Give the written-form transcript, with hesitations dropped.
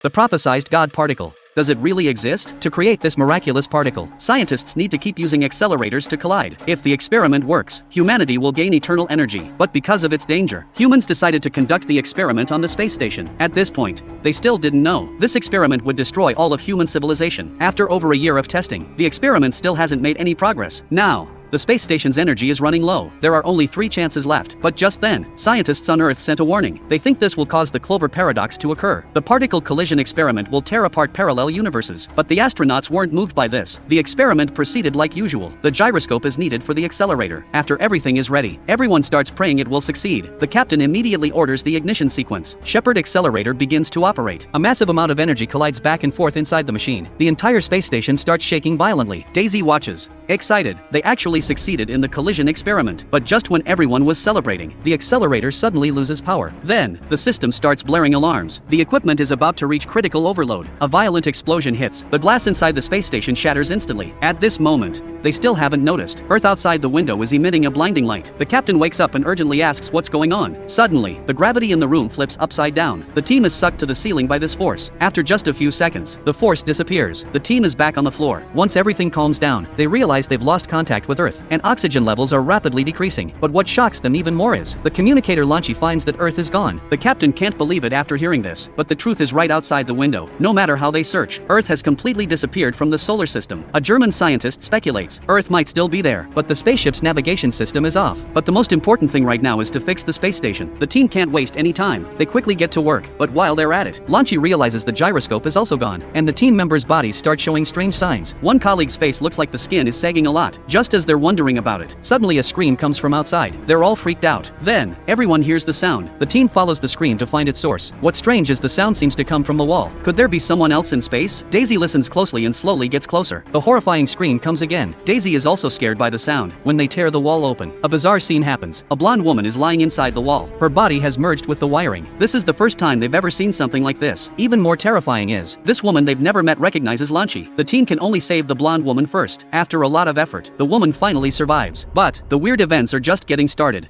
The prophesized God particle. Does it really exist? To create this miraculous particle, scientists need to keep using accelerators to collide. If the experiment works, humanity will gain eternal energy. But because of its danger, humans decided to conduct the experiment on the space station. At this point, they still didn't know this experiment would destroy all of human civilization. After over a year of testing, the experiment still hasn't made any progress. Now, the space station's energy is running low. There are only 3 chances left. But just then, scientists on Earth sent a warning. They think this will cause the Clover paradox to occur. The particle collision experiment will tear apart parallel universes. But the astronauts weren't moved by this. The experiment proceeded like usual. The gyroscope is needed for the accelerator. After everything is ready, everyone starts praying it will succeed. The captain immediately orders the ignition sequence. Shepard accelerator begins to operate. A massive amount of energy collides back and forth inside the machine. The entire space station starts shaking violently. Daisy watches, excited. They actually succeeded in the collision experiment. But just when everyone was celebrating, the accelerator suddenly loses power. Then, the system starts blaring alarms. The equipment is about to reach critical overload. A violent explosion hits. The glass inside the space station shatters instantly. At this moment, they still haven't noticed. Earth outside the window is emitting a blinding light. The captain wakes up and urgently asks what's going on. Suddenly, the gravity in the room flips upside down. The team is sucked to the ceiling by this force. After just a few seconds, the force disappears. The team is back on the floor. Once everything calms down, they realize they've lost contact with Earth, and oxygen levels are rapidly decreasing. But what shocks them even more is, the communicator Launchy finds that Earth is gone. The captain can't believe it after hearing this, but the truth is right outside the window. No matter how they search, Earth has completely disappeared from the solar system. A German scientist speculates, Earth might still be there, but the spaceship's navigation system is off. But the most important thing right now is to fix the space station. The team can't waste any time. They quickly get to work, but while they're at it, Launchy realizes the gyroscope is also gone, and the team members' bodies start showing strange signs. One colleague's face looks like the skin is sagging a lot. Just as they're wondering about it, suddenly a scream comes from outside. They're all freaked out. Then, everyone hears the sound. The team follows the scream to find its source. What's strange is the sound seems to come from the wall. Could there be someone else in space? Daisy listens closely and slowly gets closer. The horrifying scream comes again. Daisy is also scared by the sound. When they tear the wall open, a bizarre scene happens. A blonde woman is lying inside the wall. Her body has merged with the wiring. This is the first time they've ever seen something like this. Even more terrifying is, this woman they've never met recognizes Launchy. The team can only save the blonde woman first. After a lot of effort, the woman finally survives. But the weird events are just getting started.